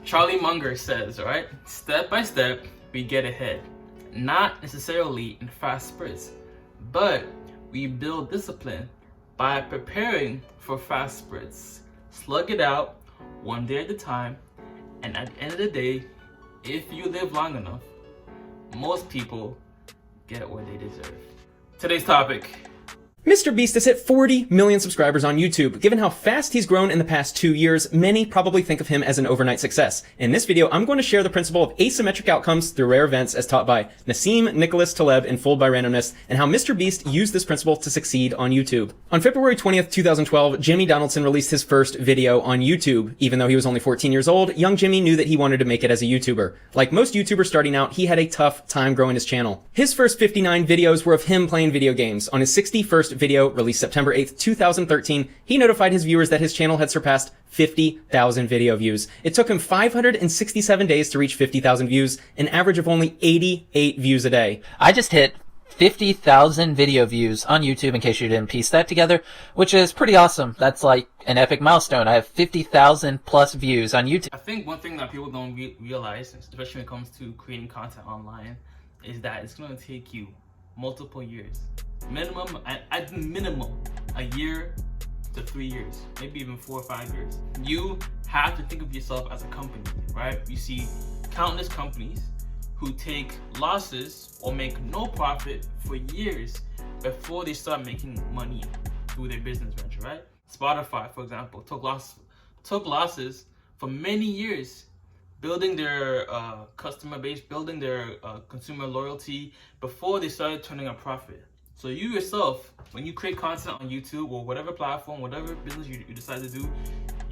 Charlie Munger says, right, step by step, we get ahead. Not necessarily in fast sprints, but we build discipline by preparing for fast sprints. Slug it out, one day at a time, and at the end of the day, if you live long enough, most people get what they deserve. Today's topic. MrBeast has hit 40 million subscribers on YouTube. Given how fast he's grown in the past 2 years, many probably think of him as an overnight success. In this video, I'm going to share the principle of asymmetric outcomes through rare events as taught by Nassim Taleb in Fooled by Randomness, and how MrBeast used this principle to succeed on YouTube. On February 20th, 2012, Jimmy Donaldson released his first video on YouTube. Even though he was only 14 years old, young Jimmy knew that he wanted to make it as a YouTuber. Like most YouTubers starting out, he had a tough time growing his channel. His first 59 videos were of him playing video games. On his 61st video, released September 8th, 2013, he notified his viewers that his channel had surpassed 50,000 video views. It took him 567 days to reach 50,000 views, an average of only 88 views a day. I just hit 50,000 video views on YouTube, in case you didn't piece that together, which is pretty awesome. That's like an epic milestone. I have 50,000 plus views on YouTube. I think one thing that people don't realize, especially when it comes to creating content online, is that it's going to take you multiple years. Minimum, at minimum, a year to 3 years, maybe even 4 or 5 years. You have to think of yourself as a company, right? You see countless companies who take losses or make no profit for years before they start making money through their business venture, right? Spotify, for example, took losses for many years, building their customer base, building their consumer loyalty before they started turning a profit. So you yourself, when you create content on YouTube or whatever platform, whatever business you decide to do,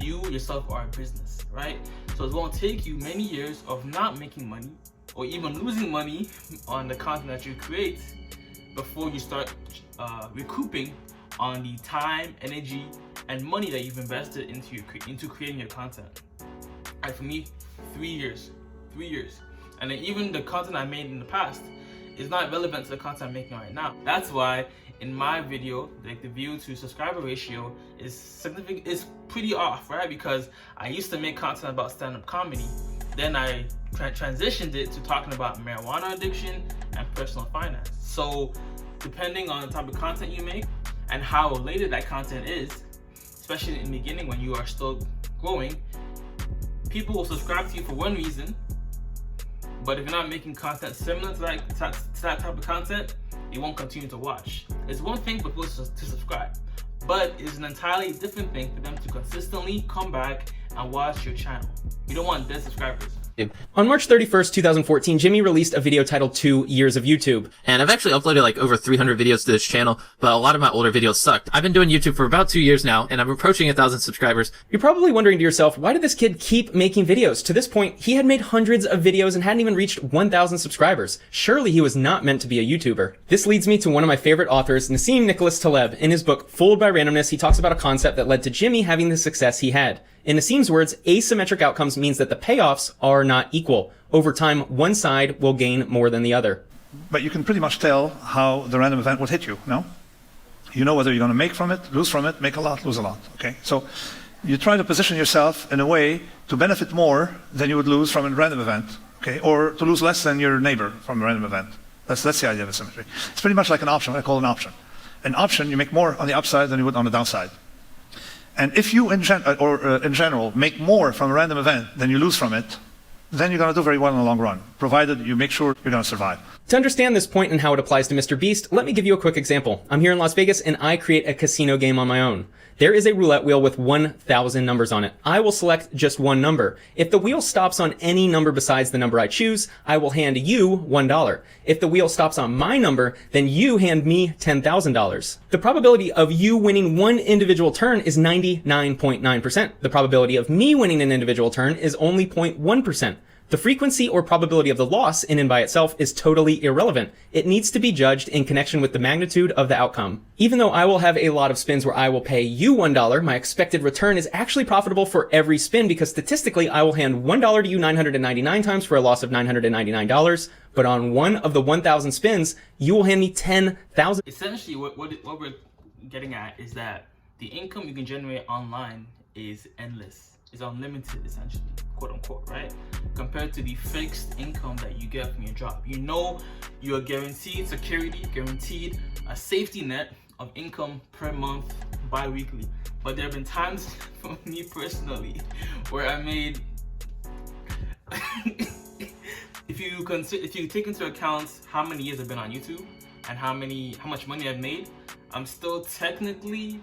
you yourself are a business, right? So it's going to take you many years of not making money or even losing money on the content that you create before you start recouping on the time, energy, and money that you've invested into creating your content. Right, for me, 3 years. And then even the content I made in the past is not relevant to the content I'm making right now. That's why in my video, like the view to subscriber ratio is significant, is pretty off, right? Because I used to make content about stand-up comedy. Then I transitioned it to talking about marijuana addiction and personal finance. So depending on the type of content you make and how related that content is, especially in the beginning when you are still growing, people will subscribe to you for one reason, but if you're not making content similar to that type of content, they won't continue to watch. It's one thing for people to subscribe, but it's an entirely different thing for them to consistently come back and watch your channel. You don't want dead subscribers. On March 31st, 2014, Jimmy released a video titled 2 Years of YouTube. And I've actually uploaded like over 300 videos to this channel, but a lot of my older videos sucked. I've been doing YouTube for about 2 years now, and I'm approaching 1,000 subscribers. You're probably wondering to yourself, why did this kid keep making videos? To this point, he had made hundreds of videos and hadn't even reached 1,000 subscribers. Surely he was not meant to be a YouTuber. This leads me to one of my favorite authors, Nassim Taleb. In his book, Fooled by Randomness, he talks about a concept that led to Jimmy having the success he had. In Nassim's words, asymmetric outcomes means that the payoffs are not equal. Over time, one side will gain more than the other. But you can pretty much tell how the random event would hit you, no? You know whether you're going to make from it, lose from it, make a lot, lose a lot, okay? So you try to position yourself in a way to benefit more than you would lose from a random event, okay? Or to lose less than your neighbor from a random event. That's the idea of asymmetry. It's pretty much like an option, what I call an option. An option, you make more on the upside than you would on the downside. And if you, in general, make more from a random event than you lose from it, then you're going to do very well in the long run, provided you make sure you're going to survive. To understand this point and how it applies to MrBeast, let me give you a quick example. I'm here in Las Vegas and I create a casino game on my own. There is a roulette wheel with 1,000 numbers on it. I will select just one number. If the wheel stops on any number besides the number I choose, I will hand you $1. If the wheel stops on my number, then you hand me $10,000. The probability of you winning one individual turn is 99.9%. The probability of me winning an individual turn is only 0.1%. The frequency or probability of the loss in and by itself is totally irrelevant. It needs to be judged in connection with the magnitude of the outcome. Even though I will have a lot of spins where I will pay you $1, my expected return is actually profitable for every spin because statistically I will hand $1 to you 999 times for a loss of $999, but on one of the 1,000 spins, you will hand me 10,000. Essentially, what we're getting at is that the income you can generate online is endless. is unlimited, essentially, quote unquote, right? Compared to the fixed income that you get from your job. You know you're guaranteed security, guaranteed a safety net of income per month, bi-weekly. But there have been times for me personally where I made if you take into account how many years I've been on YouTube and how much money I've made, I'm still technically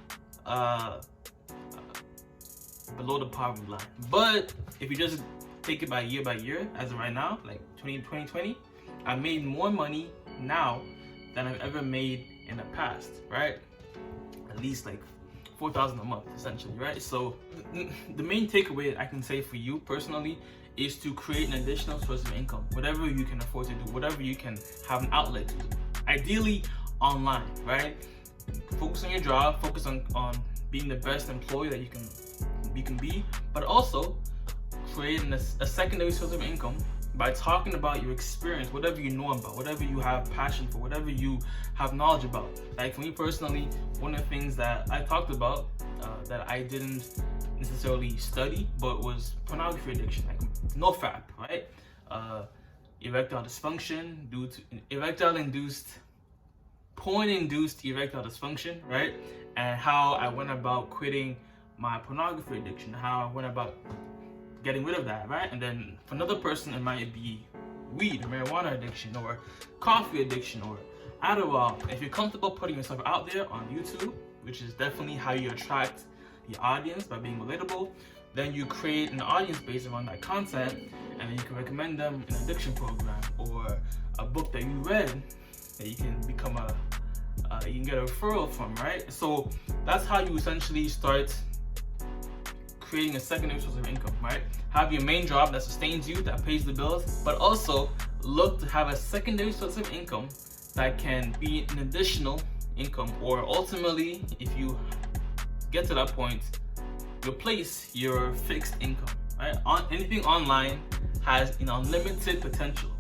below the poverty line. But if you just take it by year, as of right now, like 2020, I made more money now than I've ever made in the past, right? At least like $4,000 a month, essentially, right? So the main takeaway I can say for you personally is to create an additional source of income, whatever you can afford to do, whatever you can have an outlet to do. Ideally online, right? Focus on your job, focus on being the best employee that you can be, but also creating a secondary source of income by talking about your experience, whatever you know about, whatever you have passion for, whatever you have knowledge about. Like for me personally, one of the things that I talked about that I didn't necessarily study, but was pornography addiction, like NoFap, right? Erectile dysfunction due to porn-induced erectile dysfunction, right? And how I went about quitting my pornography addiction, how I went about getting rid of that, right? And then for another person, it might be weed or marijuana addiction or coffee addiction or Adderall. If you're comfortable putting yourself out there on YouTube, which is definitely how you attract the audience by being relatable, then you create an audience base around that content, and then you can recommend them an addiction program or a book that you read that you can become you can get a referral from, right? So that's how you essentially start creating a secondary source of income, right? Have your main job that sustains you, that pays the bills, but also look to have a secondary source of income that can be an additional income, or ultimately, if you get to that point, replace your fixed income, right? Anything online has an unlimited potential,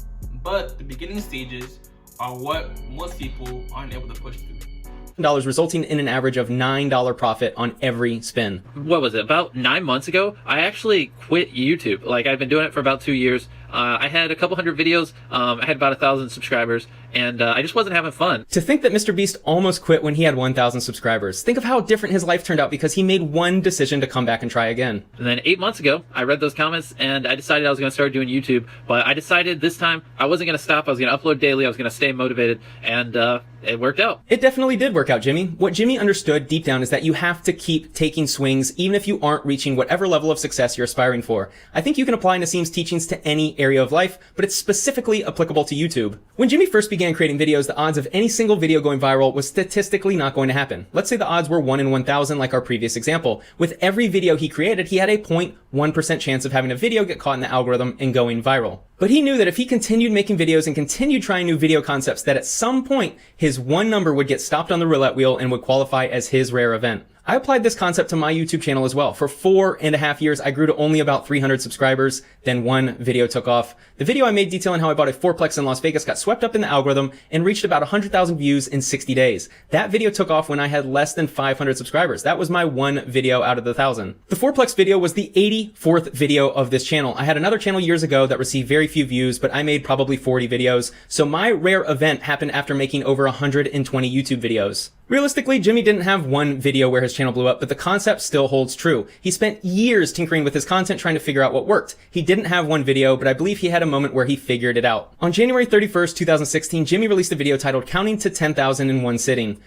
but the beginning stages are what most people aren't able to push through. Resulting in an average of $9 profit on every spin. What was it? About 9 months ago, I actually quit YouTube. Like, I've been doing it for about 2 years. I had a couple hundred videos. I had about 1,000 subscribers, and I just wasn't having fun. To think that MrBeast almost quit when he had 1,000 subscribers. Think of how different his life turned out because he made one decision to come back and try again. And then 8 months ago, I read those comments, and I decided I was going to start doing YouTube. But I decided this time I wasn't going to stop. I was going to upload daily. I was going to stay motivated, and it worked out. It definitely did work out, Jimmy. What Jimmy understood deep down is that you have to keep taking swings even if you aren't reaching whatever level of success you're aspiring for. I think you can apply Nassim's teachings to any area of life, but it's specifically applicable to YouTube. When Jimmy first began creating videos, the odds of any single video going viral was statistically not going to happen. Let's say the odds were 1 in 1,000 like our previous example. With every video he created, he had a 0.1% chance of having a video get caught in the algorithm and going viral. But he knew that if he continued making videos and continued trying new video concepts, that at some point, his one number would get stopped on the roulette wheel and would qualify as his rare event. I applied this concept to my YouTube channel as well. For 4.5 years, I grew to only about 300 subscribers. Then one video took off. The video I made detailing how I bought a fourplex in Las Vegas got swept up in the algorithm and reached about 100,000 views in 60 days. That video took off when I had less than 500 subscribers. That was my one video out of the 1,000. The fourplex video was the 84th video of this channel. I had another channel years ago that received very few views, but I made probably 40 videos. So my rare event happened after making over 120 YouTube videos. Realistically, Jimmy didn't have one video where his channel blew up, but the concept still holds true. He spent years tinkering with his content trying to figure out what worked. He didn't have one video, but I believe he had a moment where he figured it out. On January 31st, 2016, Jimmy released a video titled Counting to 10,000 in One Sitting.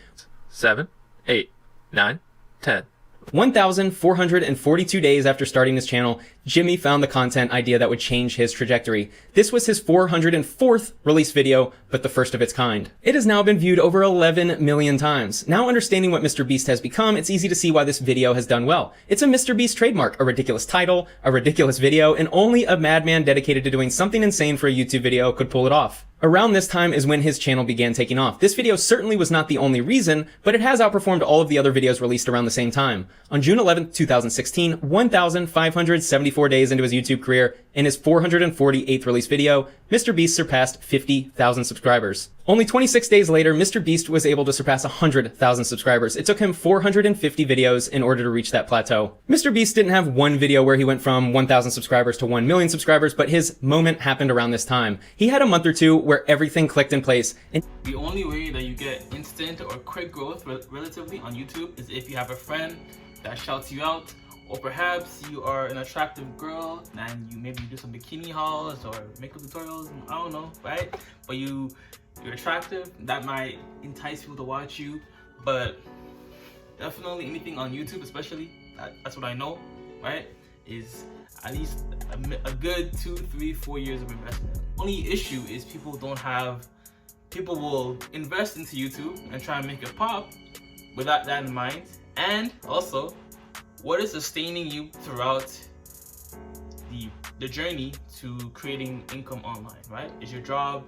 7, 8, 9, 10. 1,442 days after starting his channel, Jimmy found the content idea that would change his trajectory. This was his 404th released video, but the first of its kind. It has now been viewed over 11 million times. Now understanding what MrBeast has become, it's easy to see why this video has done well. It's a MrBeast trademark, a ridiculous title, a ridiculous video, and only a madman dedicated to doing something insane for a YouTube video could pull it off. Around this time is when his channel began taking off. This video certainly was not the only reason, but it has outperformed all of the other videos released around the same time. On June 11th, 2016, 1,574 days into his YouTube career, In his 448th release video, MrBeast surpassed 50,000 subscribers. Only 26 days later, MrBeast was able to surpass 100,000 subscribers. It took him 450 videos in order to reach that plateau. MrBeast didn't have one video where he went from 1,000 subscribers to 1 million subscribers, but his moment happened around this time. He had a month or two where everything clicked in place. And the only way that you get instant or quick growth relatively on YouTube is if you have a friend that shouts you out, or perhaps you are an attractive girl and you maybe do some bikini hauls or makeup tutorials, I don't know, right? But you're attractive, that might entice people to watch you. But definitely anything on YouTube, especially, that's what I know, right, is at least a good 2, 3, 4 years of investment. Only issue is people will invest into YouTube and try and make it pop without that in mind. And also, what is sustaining you throughout the journey to creating income online, right? Is your job.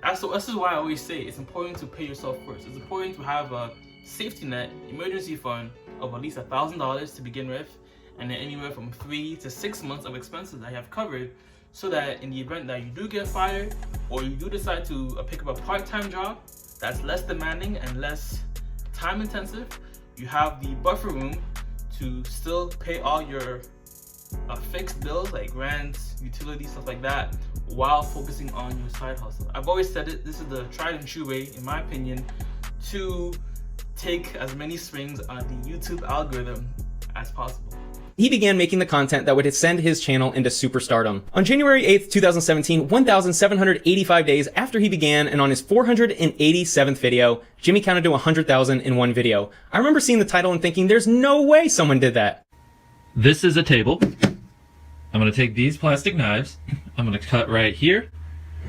This is why I always say it's important to pay yourself first. It's important to have a safety net, emergency fund of at least $1,000 to begin with, and then anywhere from 3 to 6 months of expenses that you have covered, so that in the event that you do get fired or you do decide to pick up a part-time job that's less demanding and less time intensive, you have the buffer room to still pay all your fixed bills like rent, utilities, stuff like that, while focusing on your side hustle. I've always said it, this is the tried and true way, in my opinion, to take as many swings on the YouTube algorithm as possible. he began making the content that would send his channel into superstardom. On January 8th, 2017, 1,785 days after he began, and on his 487th video, Jimmy counted to 100,000 in one video. I remember seeing the title and thinking, there's no way someone did that. This is a table. I'm going to take these plastic knives. I'm going to cut right here.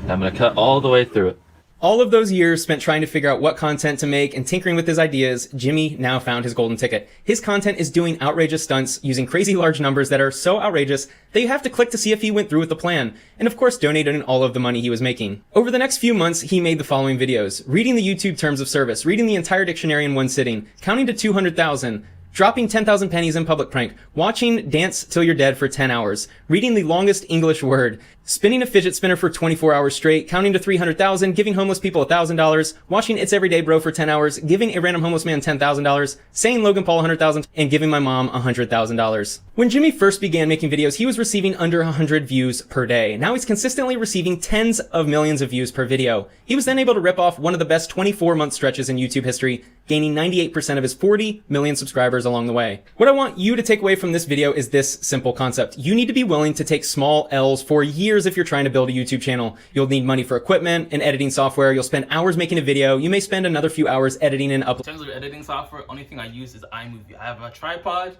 I'm going to cut all the way through it. All of those years spent trying to figure out what content to make and tinkering with his ideas, Jimmy now found his golden ticket. His content is doing outrageous stunts using crazy large numbers that are so outrageous that you have to click to see if he went through with the plan, and of course donating all of the money he was making. Over the next few months, he made the following videos: reading the YouTube terms of service, reading the entire dictionary in one sitting, counting to 200,000, dropping 10,000 pennies in public prank, watching Dance Till You're Dead for 10 hours, reading the longest English word, spinning a fidget spinner for 24 hours straight, counting to 300,000, giving homeless people $1,000, watching It's Everyday Bro for 10 hours, giving a random homeless man $10,000, saying Logan Paul 100,000, and giving my mom $100,000. When Jimmy first began making videos, he was receiving under 100 views per day. Now he's consistently receiving tens of millions of views per video. He was then able to rip off one of the best 24-month stretches in YouTube history, gaining 98% of his 40 million subscribers along the way. What I want you to take away from this video is this simple concept. You need to be willing to take small L's for years if you're trying to build a YouTube channel. You'll need money for equipment and editing software. You'll spend hours making a video. You may spend another few hours editing and uploading. In terms of editing software, only thing I use is iMovie. I have a tripod,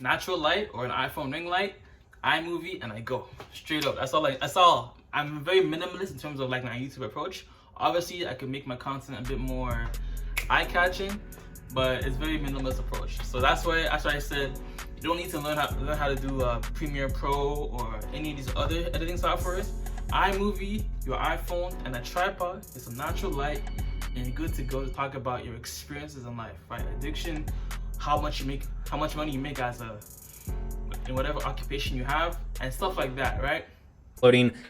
natural light or an iPhone ring light, iMovie, and I go straight up. That's all. I'm very minimalist in terms of like my YouTube approach. Obviously, I can make my content a bit more eye-catching, but it's very minimalist approach. So that's why I said you don't need to learn how to do Premiere Pro or any of these other editing softwares. iMovie, your iPhone, and a tripod with some natural light, and you're good to go to talk about your experiences in life, right? Addiction, how much money you make in whatever occupation you have, and stuff like that, right?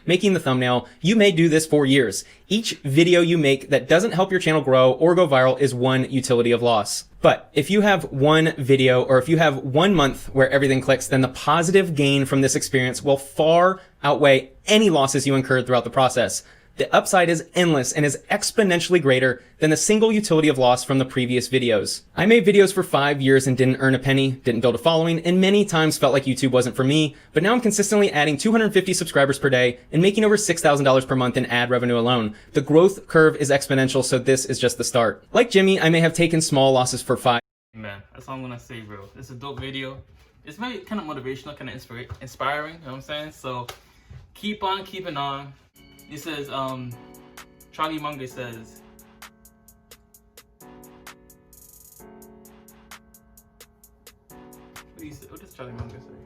Making the thumbnail. You may do this for years. Each video you make that doesn't help your channel grow or go viral is one utility of loss. But if you have one video, or if you have 1 month where everything clicks, then the positive gain from this experience will far outweigh any losses you incurred throughout the process. The upside is endless and is exponentially greater than the single utility of loss from the previous videos. I made videos for 5 years and didn't earn a penny, didn't build a following, and many times felt like YouTube wasn't for me, but now I'm consistently adding 250 subscribers per day and making over $6,000 per month in ad revenue alone. The growth curve is exponential, so this is just the start. Like Jimmy, I may have taken small losses for 5. Man, that's all I'm gonna say, bro. It's a dope video. It's very kind of motivational, kind of inspiring, you know what I'm saying? So keep on keeping on. He says, Charlie Munger says, what does Charlie Munger say?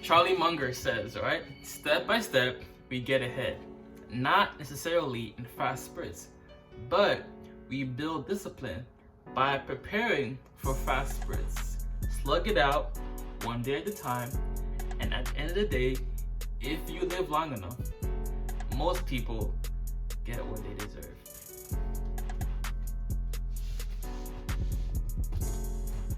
Charlie Munger says, all right, step by step, we get ahead. Not necessarily in fast spurts, but we build discipline by preparing for fast spurts. Slug it out one day at a time, and at the end of the day, if you live long enough, most people get what they deserve.